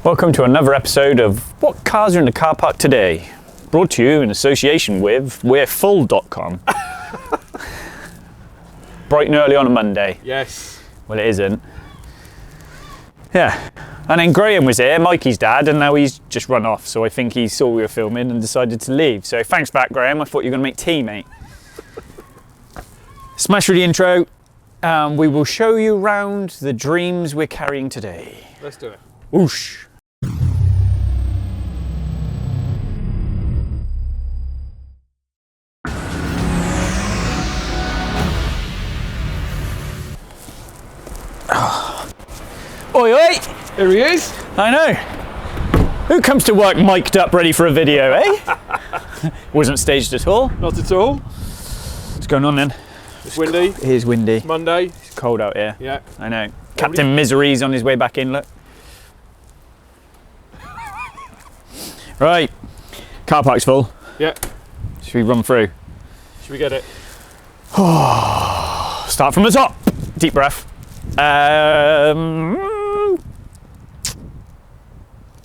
Welcome to another episode of What Cars Are in the Car Park Today, brought to you in association with we'refull.com. Bright and early on a Monday. Yes. Well, it isn't. Yeah. And then Graham was here, Mikey's dad, and now he's just run off, so I think he saw we were filming and decided to leave. So thanks for that, Graham. I thought you were going to make tea, mate. Smash through the intro. We will show you around the dreams we're carrying today. Let's do it. Whoosh. Oi, oi! Here he is. I know. Who comes to work mic'd up ready for a video, eh? Wasn't staged at all. Not at all. What's going on then? It's windy. It is windy. It's Monday. It's cold out here. Yeah. I know. Captain Misery's on his way back in, look. Right. Car park's full. Yeah. Should we run through? Should we get it? Start from the top. Deep breath.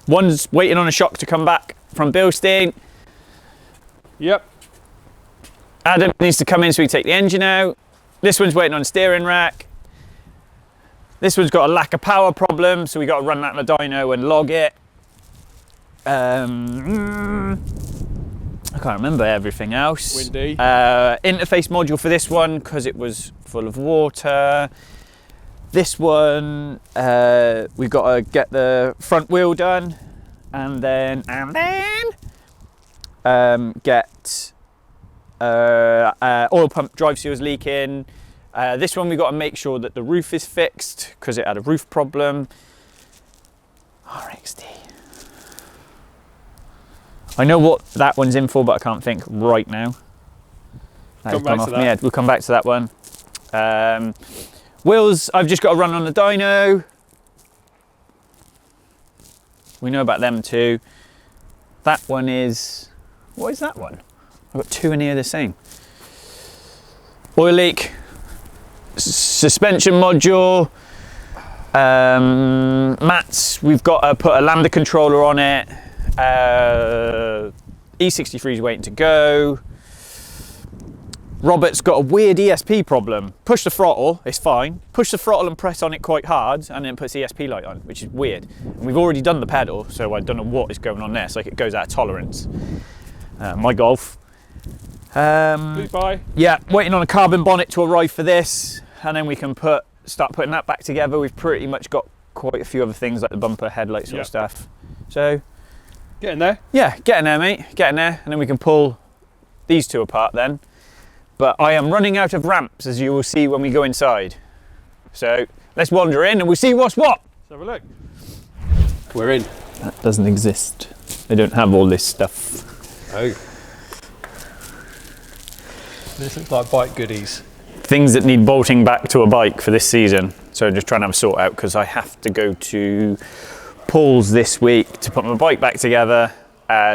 One's waiting on a shock to come back from Bilstein. Yep. Adam needs to come in so we can take the engine out. This one's waiting on a steering rack. This one's got a lack of power problem, so we got to run that in the dyno and log it. I can't remember everything else. Windy. Interface module for this one because it was full of water. This one, we've got to get the front wheel done, and then get oil pump drive seals leaking. This one we've got to make sure that the roof is fixed because it had a roof problem. RXD. I know what that one's in for, but I can't think right now. That's gone off my head. We'll come back to that one. Wheels, I've just got to run on the dyno. We know about them too. That one is, what is that one? I've got two in here the same. Oil leak, suspension module, mats, we've got to put a lambda controller on it. E63 is waiting to go. Robert's got a weird ESP problem. Push the throttle, it's fine. Push the throttle and press on it quite hard, and then it puts the ESP light on, which is weird. And we've already done the pedal, so I don't know what is going on there. It's like it goes out of tolerance. My Golf. Bye. Yeah, waiting on a carbon bonnet to arrive for this, and then we can start putting that back together. We've pretty much got quite a few other things like the bumper, headlight sort of stuff. So, getting there. Yeah, getting there, mate. Getting there, and then we can pull these two apart then. But I am running out of ramps, as you will see when we go inside. So let's wander in and we'll see what's what. Let's have a look. We're in. That doesn't exist. They don't have all this stuff. Oh. This looks like bike goodies. Things that need bolting back to a bike for this season. So I'm just trying to have a sort out because I have to go to Paul's this week to put my bike back together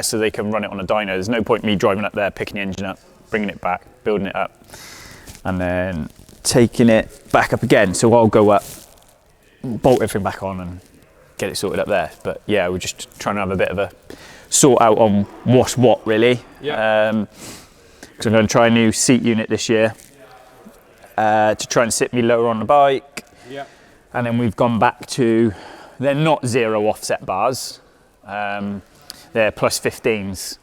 so they can run it on a dyno. There's no point me driving up there, picking the engine up, bringing it back, building it up, and then taking it back up again. So I'll go up, bolt everything back on and get it sorted up there. But yeah, we're just trying to have a bit of a sort out on what's what really. Yeah. Because I'm going to try a new seat unit this year to try and sit me lower on the bike. Yeah. And then we've gone back to, they're not zero offset bars, they're plus 15s.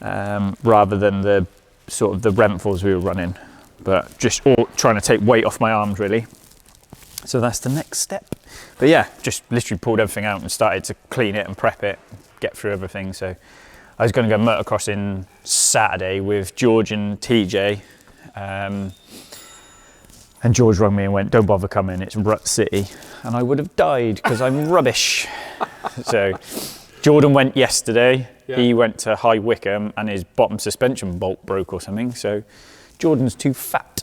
Rather than the sort of the Renthals we were running, but just all trying to take weight off my arms really. So that's the next step. But yeah, just literally pulled everything out and started to clean it and prep it, get through everything. So I was going to go motocrossing Saturday with George and TJ, and George rang me and went, "Don't bother coming, it's Rut City," and I would have died because I'm rubbish. So Jordan went yesterday. Yeah. He went to High Wycombe and his bottom suspension bolt broke or something. So Jordan's too fat.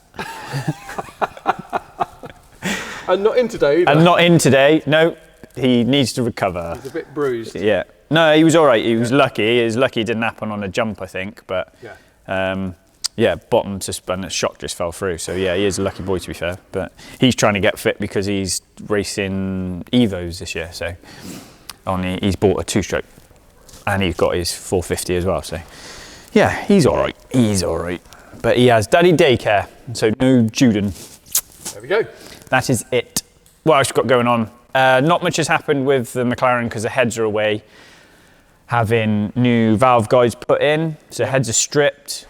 And not in today either. And not in today. No, he needs to recover. He's a bit bruised. Yeah. No, he was all right. He was lucky. He was lucky it didn't happen on a jump, I think. But yeah, bottom suspension shock just fell through. So yeah, he is a lucky boy to be fair. But he's trying to get fit because he's racing Evos this year. So he's bought a 2-stroke, and he's got his 450 as well. So yeah, he's all right. He's all right. But he has daddy daycare, so no Juden. There we go. That is it. What else got going on? Not much has happened with the McLaren because the heads are away, having new valve guides put in. So heads are stripped,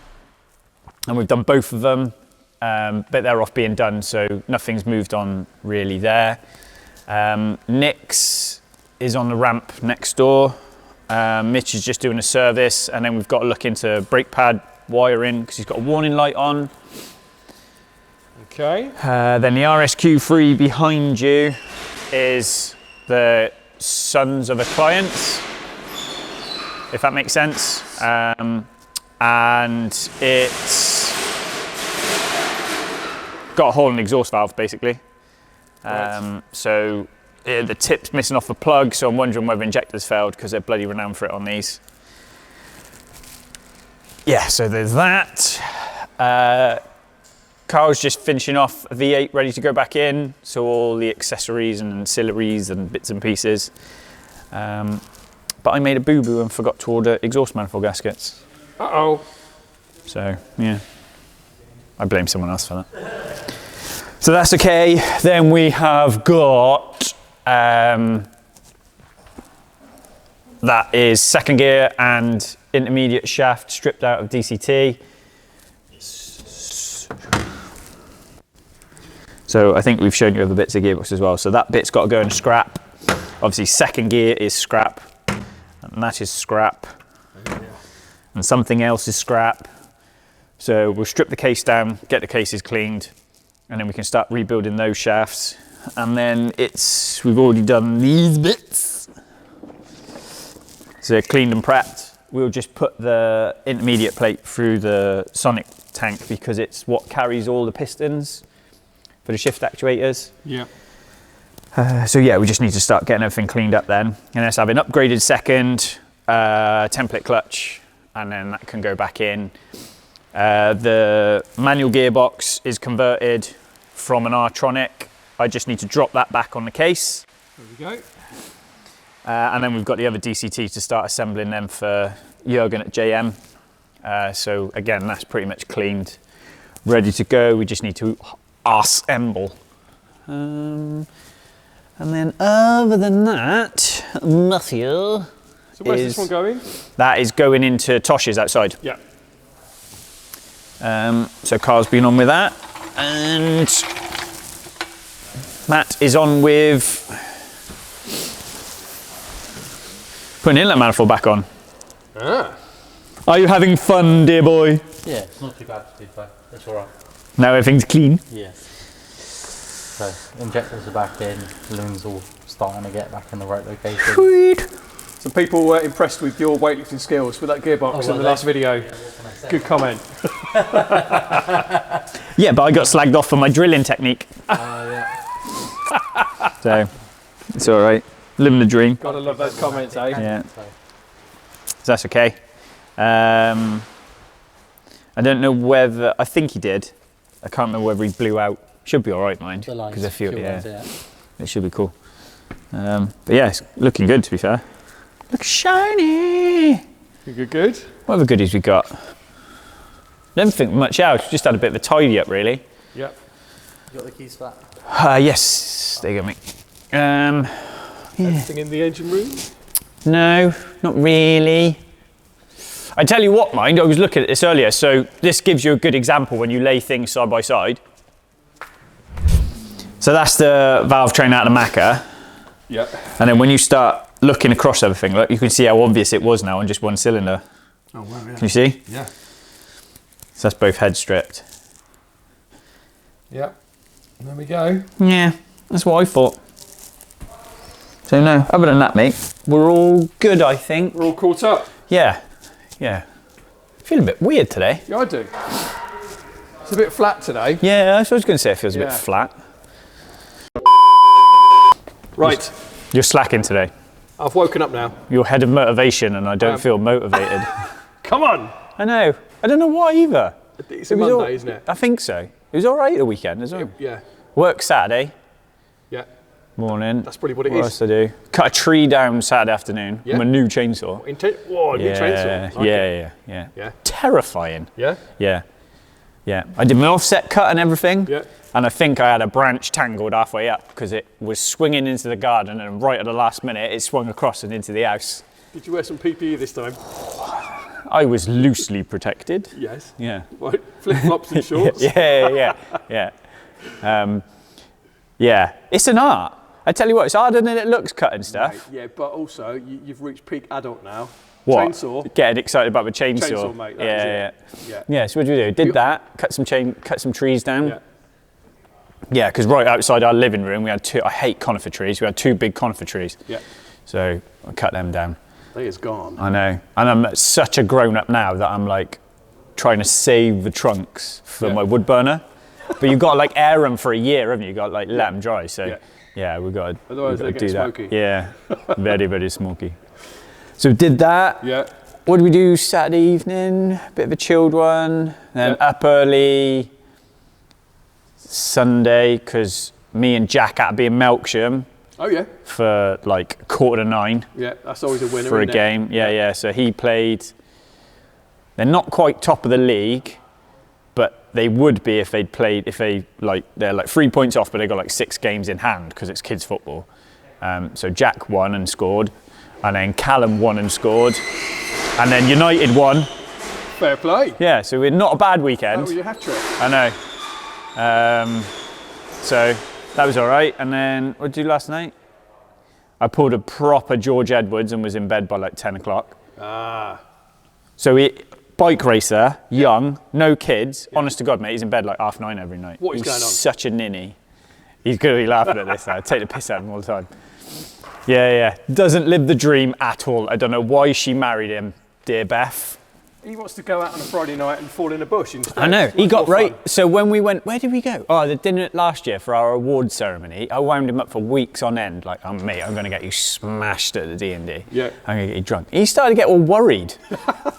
and we've done both of them, but they're off being done, so nothing's moved on really there. Nick's is on the ramp next door. Mitch is just doing a service, and then we've got to look into brake pad wiring because he's got a warning light on. Okay. Then the RSQ3 behind you is the sons of a client, if that makes sense. And it's got a hole in the exhaust valve basically. Right. So the tip's missing off the plug, so I'm wondering whether injectors failed because they're bloody renowned for it on these. Yeah, so there's that. Carl's just finishing off a V8 ready to go back in, so all the accessories and ancillaries and bits and pieces. But I made a boo-boo and forgot to order exhaust manifold gaskets. Uh-oh. So, yeah. I blame someone else for that. So that's okay. Then we have got, that is second gear and intermediate shaft stripped out of DCT. So I think we've shown you other bits of gearbox as well. So that bit's got to go in scrap. Obviously second gear is scrap, and that is scrap, and something else is scrap. So we'll strip the case down, get the cases cleaned, and then we can start rebuilding those shafts. And then we've already done these bits. So they're cleaned and prepped. We'll just put the intermediate plate through the Sonic tank because it's what carries all the pistons for the shift actuators. Yeah. So yeah, we just need to start getting everything cleaned up then. And let's have an upgraded second, template clutch, and then that can go back in. The manual gearbox is converted from an R-tronic. I just need to drop that back on the case. There we go. And then we've got the other DCT to start assembling them for Jürgen at JM. So again, that's pretty much cleaned, ready to go. We just need to assemble. And then other than that, Matthew. So where's this one going? That is going into Tosh's outside. Yeah. So Carl's been on with that, and Matt is on with putting the inlet manifold back on. Ah. Are you having fun, dear boy? Yeah, it's not too bad to be fair. It's all right. Now everything's clean. Yes. So injectors are back in, balloons all starting to get back in the right location. Sweet. Some people were impressed with your weightlifting skills with that gearbox in the last video. Yeah, what can I say? Good comment. Yeah, but I got slagged off for my drilling technique. Yeah. So it's all right. Living the dream. Gotta love those comments, eh? Yeah. So that's okay. I don't know whether, I think he did. I can't remember whether he blew out. Should be all right, mind. The lines, I feel, fuel yeah, lines, yeah. it should be cool. But yeah, it's looking good to be fair. Looks shiny. Good. What other goodies we got? Don't think much else. Just had a bit of a tidy up, really. Yep. You got the keys for that? Yes, there you go, mate. Yeah. Anything in the engine room? No, not really. I tell you what, mind, I was looking at this earlier, so this gives you a good example when you lay things side by side. So that's the valve train out of the MAHA. Yep. And then when you start looking across everything, look, you can see how obvious it was now on just one cylinder. Oh, wow, yeah. Can you see? Yeah. So that's both heads stripped. Yep. There we go. Yeah, that's what I thought. So no, other than that, mate, we're all good, I think. We're all caught up. Yeah, yeah. I feel a bit weird today. Yeah, I do. It's a bit flat today. Yeah, that's what I was going to say. It feels a bit Yeah. flat. Right. You're slacking today. I've woken up now. You're head of motivation and I don't feel motivated. Come on. I know. I don't know why either. It's a It was Monday, all- isn't it? I think so. It was all right the weekend as well. Yeah. Work Saturday, Yeah. Morning. That's probably what it What is. else I do? Cut a tree down Saturday afternoon with my new chainsaw. Whoa, new chainsaw. Okay. Yeah. Terrifying. Yeah? Yeah. I did my offset cut and everything. Yeah. And I think I had a branch tangled halfway up because it was swinging into the garden, and right at the last minute it swung across and into the house. Did you wear some PPE this time? I was loosely protected. Yes. Yeah. Right. Flip-flops and shorts. Yeah. Yeah. It's an art. I tell you what, it's harder than it looks cutting stuff. Mate, yeah, but also you've reached peak adult now. What? Chainsaw. Getting excited about the chainsaw. Chainsaw, mate. That is it. Yeah, so what did we do? Did that, cut some trees down. Yeah. Yeah, because right outside our living room we had two, I hate conifer trees, we had two big conifer trees. Yeah. So I cut them down. They is gone. I know. And I'm such a grown up now that I'm like trying to save the trunks for my wood burner. But you've got to like air them for a year, haven't you? You've got to like let them dry. So yeah, we've got to, otherwise they get smoky. Yeah, very, very smoky. So did that. Yeah. What did we do Saturday evening? Bit of a chilled one. Then up early Sunday, because me and Jack had to be in Melksham. Oh yeah. For like 8:45. Yeah, that's always a winner. For a game. Yeah. So he played. They're not quite top of the league, but they would be if they'd played. If they're like 3 points off, but they got like 6 games in hand because it's kids football. So Jack won and scored, and then Callum won and scored, and then United won. Fair play. Yeah, so we're not a bad weekend. Oh, you have to. I know. So that was all right. And then what did I do last night? I pulled a proper George Edwards and was in bed by like 10 o'clock. Ah. So bike racer, young, no kids. Honest to God, mate, he's in bed like 9:30 every night. What is going on? Such a ninny. He's going to be laughing at this. I take the piss out of him all the time. Yeah. Doesn't live the dream at all. I don't know why she married him, dear Beth. He wants to go out on a Friday night and fall in a bush instead. I know, he got right. Fun. So when we went, where did we go? Oh, the dinner last year for our awards ceremony. I wound him up for weeks on end. Like, oh mate, I'm going to get you smashed at the D&D. Yeah. I'm going to get you drunk. He started to get all worried.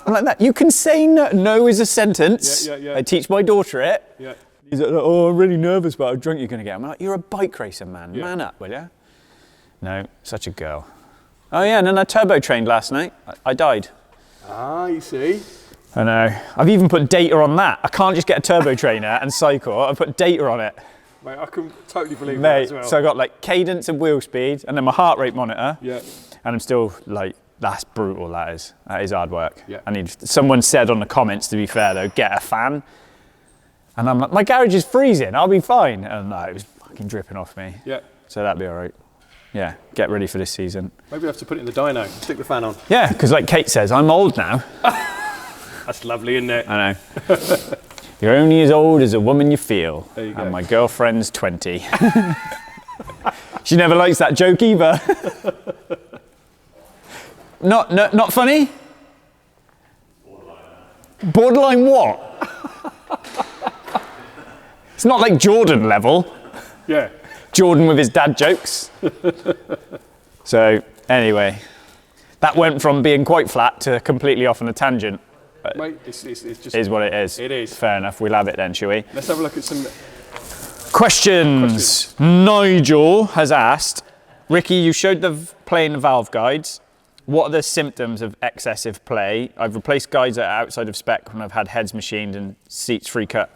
I'm like that. You can say no. No is a sentence. Yeah. I teach my daughter it. Yeah. He's like, oh, I'm really nervous about how drunk you're going to get. I'm like, you're a bike racer, man. Yeah. Man up, will you? No, such a girl. Oh yeah, and then I turbo trained last night. I died. Ah, you see. I know. I've even put data on that. I can't just get a turbo trainer and cycle. I've put data on it. Mate, I can totally believe that Mate, as well. so I got like cadence and wheel speed and then my heart rate monitor. Yeah. And I'm still like, that's brutal, that is. That is hard work. Yeah. Someone said on the comments, to be fair though, get a fan. And I'm like, my garage is freezing, I'll be fine. And no, it was fucking dripping off me. Yeah. So that'd be all right. Yeah, get ready for this season. Maybe we have to put it in the dyno. Stick the fan on. Yeah, because like Kate says, I'm old now. That's lovely, isn't it? I know. You're only as old as a woman you feel. There you go. And my girlfriend's 20. She never likes that joke either. Not funny? Borderline what? It's not like Jordan level. Yeah. Jordan with his dad jokes. So anyway, that went from being quite flat to completely off on a tangent. Mate, it's just... It is what it is. It is. Fair enough, we'll have it then, shall we? Let's have a look at some... Questions. Nigel has asked, Ricky, you showed playing the valve guides. What are the symptoms of excessive play? I've replaced guides that are outside of spec when I've had heads machined and seats free cut.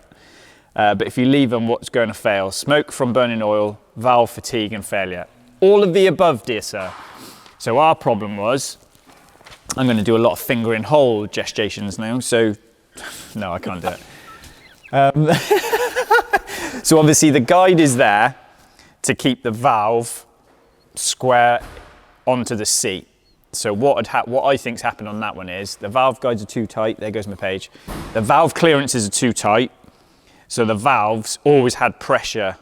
But if you leave them, what's going to fail? Smoke from burning oil, valve fatigue and failure. All of the above, dear sir. So our problem was, I'm going to do a lot of finger in hole gestations now. So, no, I can't do it. So obviously the guide is there to keep the valve square onto the seat. So what I think's happened on that one is the valve guides are too tight. There goes my page. The valve clearances are too tight. So the valves always had pressure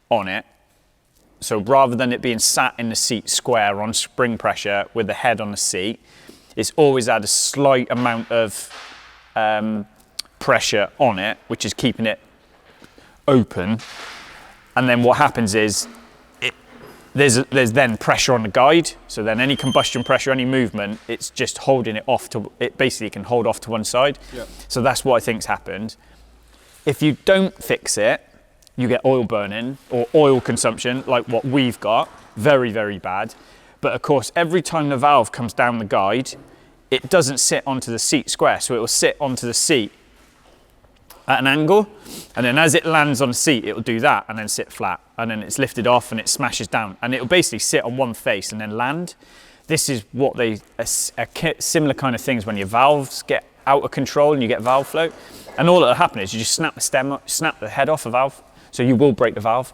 on it. So rather than it being sat in the seat square on spring pressure with the head on the seat, it's always had a slight amount of pressure on it, which is keeping it open. And then what happens is there's then pressure on the guide. So then any combustion pressure, any movement, it's just holding it off to, it basically can hold off to one side. Yeah. So that's what I think's happened. If you don't fix it, you get oil burning or oil consumption like what we've got, very, very bad. But of course, every time the valve comes down the guide, it doesn't sit onto the seat square, so it will sit onto the seat at an angle, and then as it lands on the seat, it will do that and then sit flat, and then it's lifted off and it smashes down, and it will basically sit on one face and then land. This is what similar kind of things when your valves get out of control and you get valve float, and all that'll happen is you just snap the stem up, snap the head off a valve, so you will break the valve.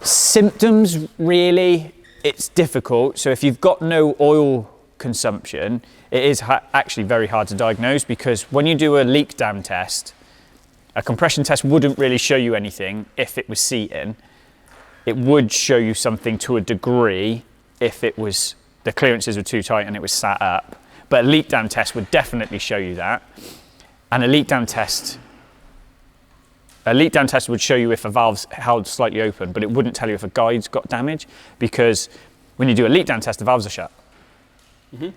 Symptoms, really, it's difficult. So if you've got no oil consumption, it is actually very hard to diagnose, because when you do a leak dam test, a compression test wouldn't really show you anything if it was seating. It would show you something to a degree if it was, the clearances were too tight and it was sat up. But a leak dam test would definitely show you that. And a leak dam test would show you if a valve's held slightly open, but it wouldn't tell you if a guide's got damage, because when you do a leak dam test, the valves are shut.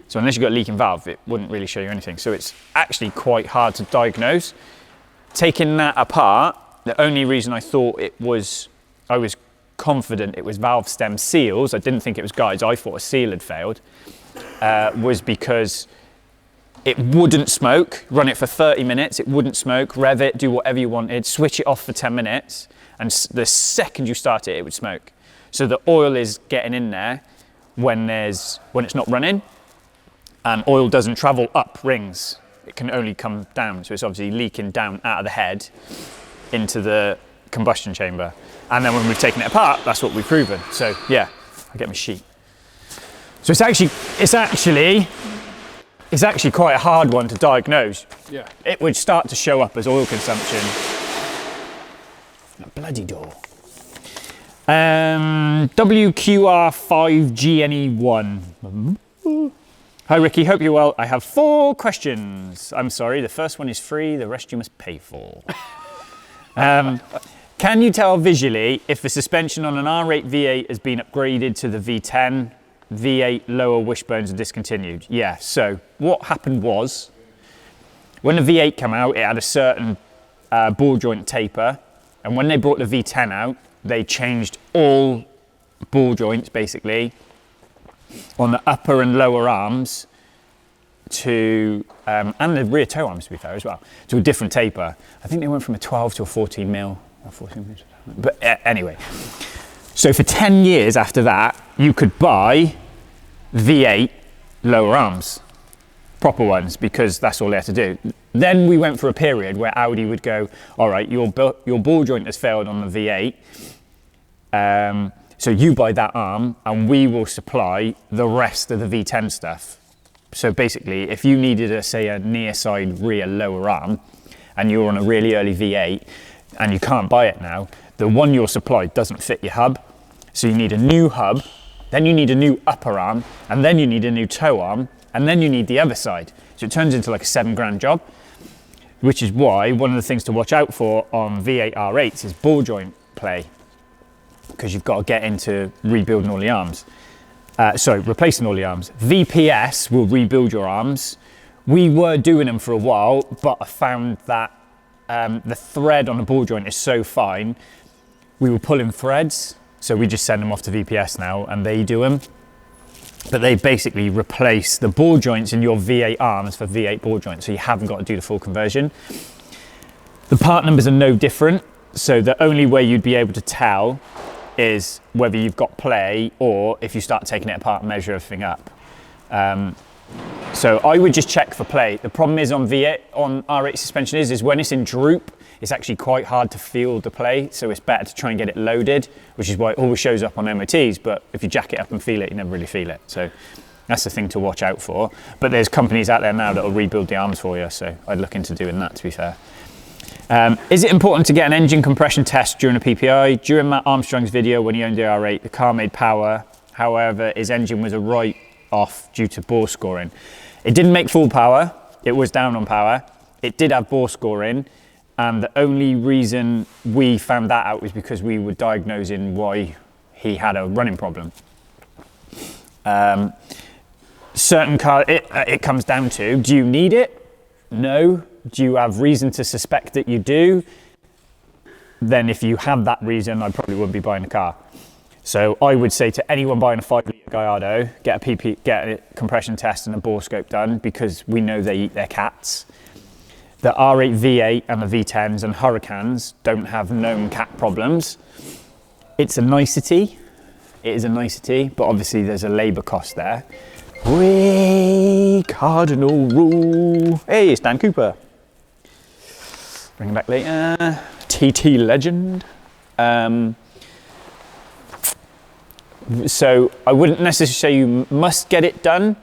So unless you've got a leaking valve, it wouldn't really show you anything. So it's actually quite hard to diagnose. Taking that apart, the only reason I thought I was confident it was valve stem seals, I didn't think it was guides, I thought a seal had failed, was because it wouldn't smoke. Run it for 30 minutes, it wouldn't smoke, rev it, do whatever you wanted, switch it off for 10 minutes, and the second you start it, it would smoke. So the oil is getting in there when it's not running, and oil doesn't travel up rings, it can only come down. So it's obviously leaking down out of the head into the combustion chamber. And then when we've taken it apart, that's what we've proven. So yeah, I get my sheet. So it's actually quite a hard one to diagnose. Yeah. It would start to show up as oil consumption. That bloody door. WQR5GNE1. Hi Ricky, hope you're well. I have 4 questions. I'm sorry, the first one is free, the rest you must pay for. Can you tell visually if the suspension on an R8 V8 has been upgraded to the V10? V8 lower wishbones are discontinued. Yeah, so what happened was, when the V8 came out, it had a certain ball joint taper, and when they brought the V10 out, they changed all ball joints basically on the upper and lower arms to, and the rear toe arms to be fair as well, to a different taper. I think they went from a 12 to a 14 mil, or 14 mil. But anyway, so for 10 years after that, you could buy V8 lower arms, proper ones, because that's all they had to do. Then we went for a period where Audi would go, all right, your ball joint has failed on the V8, so you buy that arm and we will supply the rest of the V10 stuff. So basically, if you needed say a near side rear lower arm and you're on a really early V8 and you can't buy it now, the one you're supplied doesn't fit your hub. So you need a new hub, then you need a new upper arm, and then you need a new toe arm, and then you need the other side. So it turns into like a £7 job, which is why one of the things to watch out for on V8 R8s is ball joint play, because you've got to get into rebuilding all the arms. Replacing all the arms. VPS will rebuild your arms. We were doing them for a while, but I found that the thread on the ball joint is so fine, we were pulling threads, so we just send them off to VPS now and they do them. But they basically replace the ball joints in your V8 arms for V8 ball joints, so you haven't got to do the full conversion. The part numbers are no different, so the only way you'd be able to tell is whether you've got play or if you start taking it apart and measure everything up. So I would just check for play. The problem is on V8, on R8 suspension is when it's in droop, it's actually quite hard to feel the play, so it's better to try and get it loaded, which is why it always shows up on MOTs, but if you jack it up and feel it, you never really feel it. So that's the thing to watch out for. But there's companies out there now that will rebuild the arms for you, so I'd look into doing that, to be fair. Is it important to get an engine compression test during a PPI? During Matt Armstrong's video when he owned the R8, the car made power. However, his engine was a write-off due to bore scoring. It didn't make full power. It was down on power. It did have bore scoring. And the only reason we found that out was because we were diagnosing why he had a running problem. Certain cars, it comes down to, do you need it? No. Do you have reason to suspect that you do? then if you have that reason, I probably wouldn't be buying a car. So I would say to anyone buying a 5-litre Gallardo, get a compression test and a bore scope done, because we know they eat their cats. The R8 V8 and the V10s and Hurricanes don't have known cat problems. It's a nicety. It is a nicety, but obviously there's a labour cost there. Whee! Cardinal rule. Hey, Stan Cooper. Bring him back later. TT legend. So I wouldn't necessarily say you must get it done.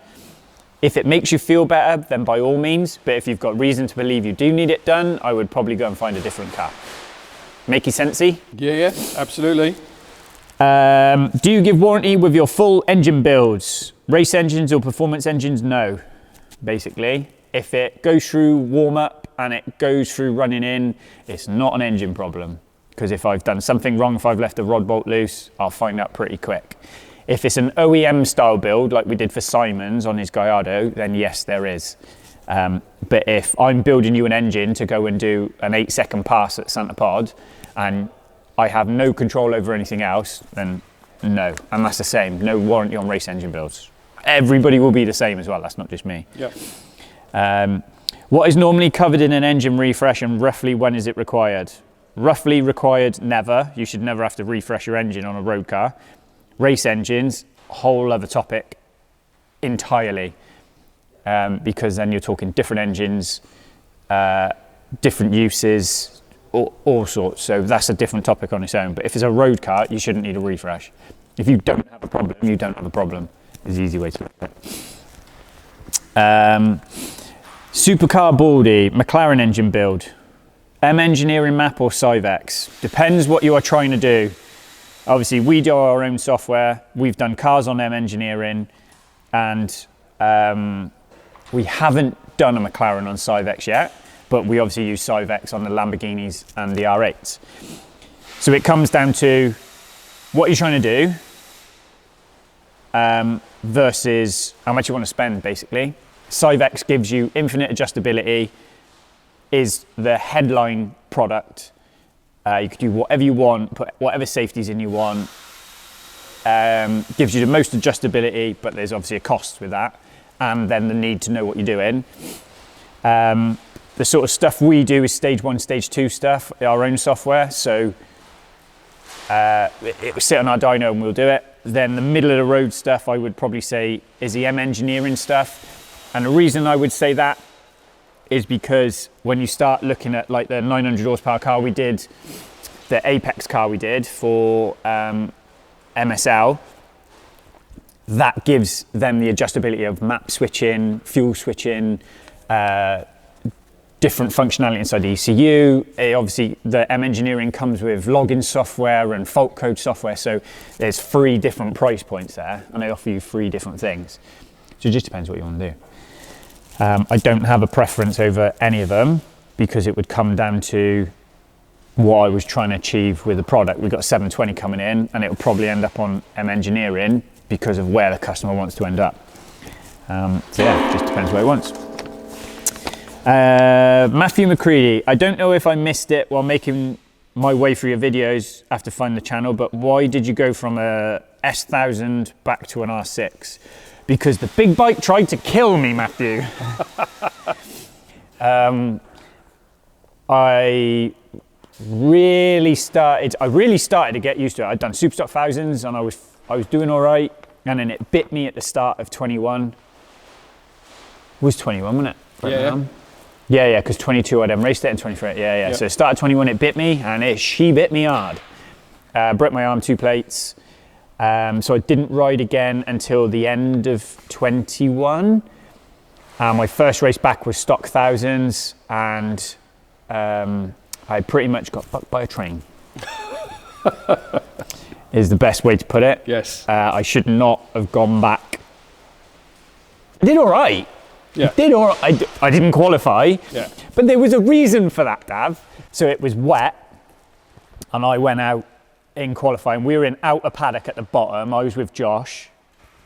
If it makes you feel better, then by all means. But if you've got reason to believe you do need it done, I would probably go and find a different car. Make you sensey? Yeah, absolutely. Do you give warranty with your full engine builds? Race engines or performance engines? No, basically. If it goes through warm up and it goes through running in, it's not an engine problem. Because if I've done something wrong, if I've left a rod bolt loose, I'll find out pretty quick. If it's an OEM style build, like we did for Simon's on his Gallardo, then yes, there is. But if I'm building you an engine to go and do an 8-second pass at Santa Pod, and I have no control over anything else, then no. And that's the same, no warranty on race engine builds. Everybody will be the same as well, that's not just me. Yeah. What is normally covered in an engine refresh, and roughly when is it required? Roughly required, never. You should never have to refresh your engine on a road car. Race engines, whole other topic entirely, because then you're talking different engines, different uses, all sorts. So that's a different topic on its own. But if it's a road car, you shouldn't need a refresh. If you don't have a problem, you don't have a problem. Is the easy way to look at it. Supercar Baldy, McLaren engine build. M Engineering map or Syvecs? Depends what you are trying to do. Obviously, we do our own software. We've done cars on M Engineering, and we haven't done a McLaren on Syvecs yet, but we obviously use Syvecs on the Lamborghinis and the R8s. So it comes down to what you're trying to do versus how much you want to spend, basically. Syvecs gives you infinite adjustability, is the headline product. You can do whatever you want, put whatever safeties in you want. Gives you the most adjustability, but there's obviously a cost with that. And then the need to know what you're doing. The sort of stuff we do is stage 1, stage 2 stuff, our own software. So it will sit on our dyno and we'll do it. Then the middle of the road stuff, I would probably say, is the M Engineering stuff. And the reason I would say that is because when you start looking at like the 900 horsepower car we did, the Apex car we did for MSL, that gives them the adjustability of map switching, fuel switching, different functionality inside the ECU. Obviously, the M Engineering comes with login software and fault code software, so there's 3 different price points there, and they offer you 3 different things. So it just depends what you want to do. I don't have a preference over any of them because it would come down to what I was trying to achieve with the product. We've got a 720 coming in, and it will probably end up on M Engineering because of where the customer wants to end up. So yeah, it just depends what he wants. Matthew McCready, I don't know if I missed it while making my way through your videos after finding the channel, but why did you go from a S1000 back to an R6? Because the big bike tried to kill me, Matthew. I really started to get used to it. I'd done Superstock thousands and I was doing all right, and then it bit me at the start of 21. It was 21, wasn't it? Yeah, because 22 I then raced it, and 23, yeah. So it started 21, it bit me, and she bit me hard. Broke my arm, 2 plates. So I didn't ride again until the end of 21. My first race back was stock thousands, and I pretty much got fucked by a train. Is the best way to put it. Yes. I should not have gone back. I did all right. Yeah. I didn't qualify. Yeah. But there was a reason for that, Dav. So it was wet, and I went out in qualifying. We were in outer paddock at the bottom. I was with Josh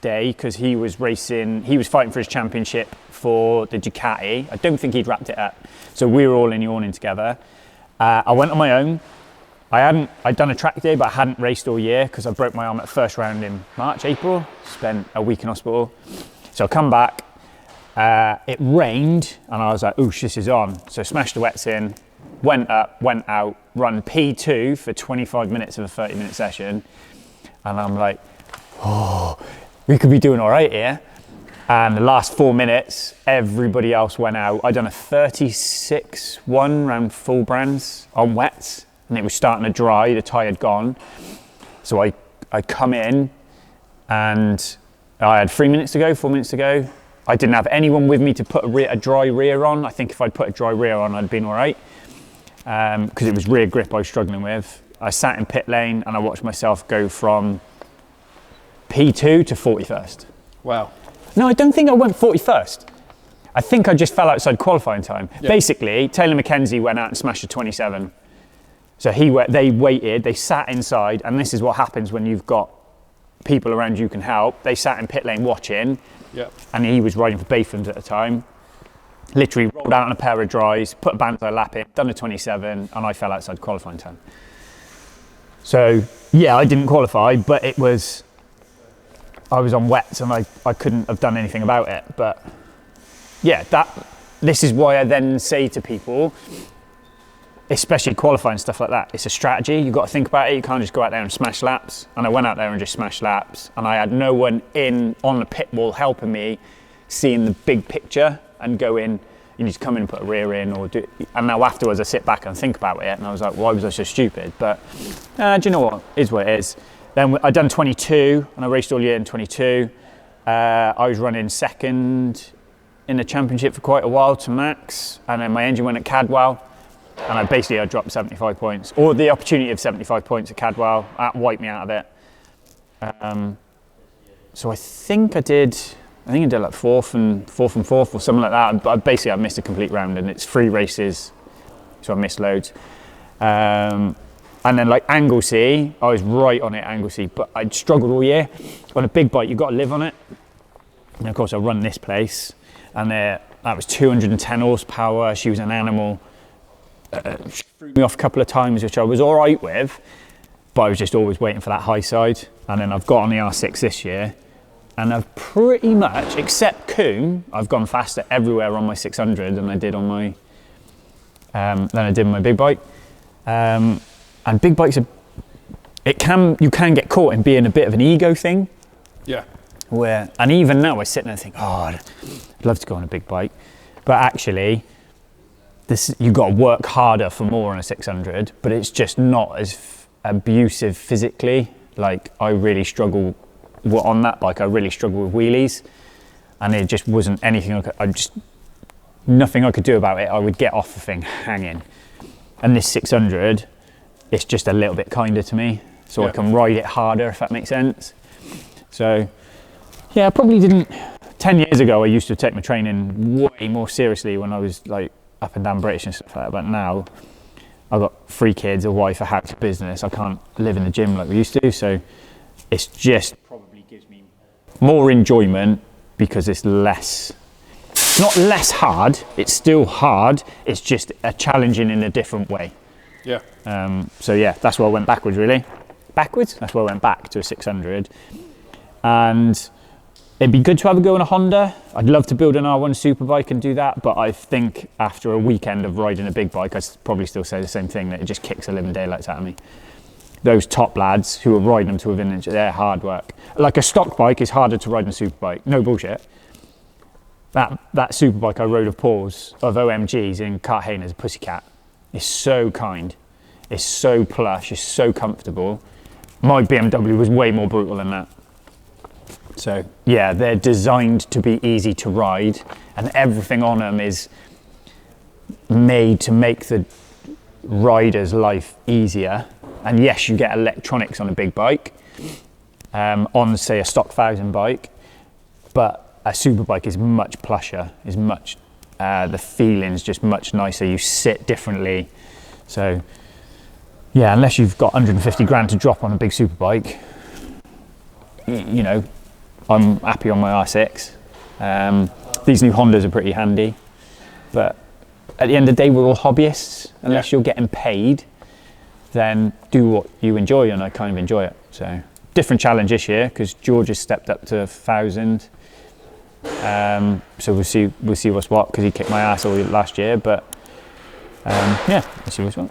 Day because he was fighting for his championship for the Ducati. I don't think he'd wrapped it up. So we were all in the awning together. I went on my own. I'd done a track day, but I hadn't raced all year because I broke my arm at the first round in March, April. Spent a week in hospital. So I come back, it rained, and I was like, oosh, this is on. So smashed the wets in, went up, went out, run P2 for 25 minutes of a 30-minute session. And I'm like, oh, we could be doing all right here. And the last 4 minutes, everybody else went out. I'd done a 36-1 round full brands on wets, and it was starting to dry, the tyre had gone. So I come in, and I had 3 minutes to go, 4 minutes to go. I didn't have anyone with me to put a dry rear on. I think if I'd put a dry rear on, I'd been all right. Because it was rear grip I was struggling with. I sat in pit lane and I watched myself go from P2 to 41st. Wow. No, I don't think I went 41st. I think I just fell outside qualifying time. Yep. Basically, Taylor McKenzie went out and smashed a 27. So they waited, they sat inside, and this is what happens when you've got people around you can help. They sat in pit lane watching, Yep. and he was riding for Bathams at the time. Literally rolled out on a pair of dries, put a bandside lap in, done a 27, and I fell outside qualifying time. So yeah, I didn't qualify, but I was on wets and I couldn't have done anything about it. But yeah, this is why I then say to people, especially qualifying stuff like that, it's a strategy. You've got to think about it. You can't just go out there and smash laps. And I went out there and just smashed laps, and I had no one on the pit wall helping me, seeing the big picture and going, you need to come in and put a rear in or do. And now afterwards I sit back and think about it, and I was like, why was I so stupid? But do you know what? It is what it is. Then I done 22, and I raced all year in 22. I was running second in the championship for quite a while to Max, and then my engine went at Cadwell. And I dropped 75 points, or the opportunity of 75 points at Cadwell. That wiped me out of it. So I think I did like fourth and fourth or something like that. But basically I missed a complete round, and it's 3 races, so I missed loads. And then like Anglesey, I was right on it, Anglesey, but I'd struggled all year. On a big bike, you've got to live on it. And of course I run this place, and that was 210 horsepower. She was an animal. She threw me off a couple of times, which I was all right with, but I was just always waiting for that high side. And then I've got on the R6 this year, and I've pretty much, except Coombe, I've gone faster everywhere on my 600 than I did on my big bike. And big bikes you can get caught in being a bit of an ego thing. Yeah. And even now I sit there and think, oh, I'd love to go on a big bike, but actually, you've got to work harder for more on a 600, but it's just not as abusive physically. Like I really struggle on that bike. I really struggle with wheelies, and it just wasn't anything nothing I could do about it. I would get off the thing hanging. And this 600, it's just a little bit kinder to me, so yeah. I can ride it harder, if that makes sense. So yeah, I probably didn't. 10 years ago, I used to take my training way more seriously when I was like up and down British and stuff like that, but now I've got 3 kids, a wife, a house, a business. I can't live in the gym like we used to, so it's just probably gives me more enjoyment because it's not less hard, it's still hard, it's just challenging in a different way. Yeah. So yeah, that's why I went backwards really. That's why I went back to a 600. And it'd be good to have a go on a Honda. I'd love to build an R1 superbike and do that, but I think after a weekend of riding a big bike, I'd probably still say the same thing, that it just kicks the living daylights out of me. Those top lads who are riding them to within an inch, they're hard work. Like a stock bike is harder to ride than a superbike, no bullshit. That superbike I rode of Paul's, of OMG's in Cartagena, a Pussycat, is so kind, it's so plush, it's so comfortable. My BMW was way more brutal than that. So yeah, they're designed to be easy to ride, and everything on them is made to make the rider's life easier. And yes, you get electronics on a big bike, on say a stock 1000 bike, but a superbike is much plusher, the feeling's just much nicer, you sit differently. So yeah, unless you've got 150 grand to drop on a big superbike, you know, I'm happy on my R6. These new Hondas are pretty handy, but at the end of the day, we're all hobbyists. Unless you're getting paid then do what you enjoy, and I kind of enjoy it. So different challenge this year because George has stepped up to 1,000. So we'll see what's what, because he kicked my ass all last year. But yeah, we'll see what's what.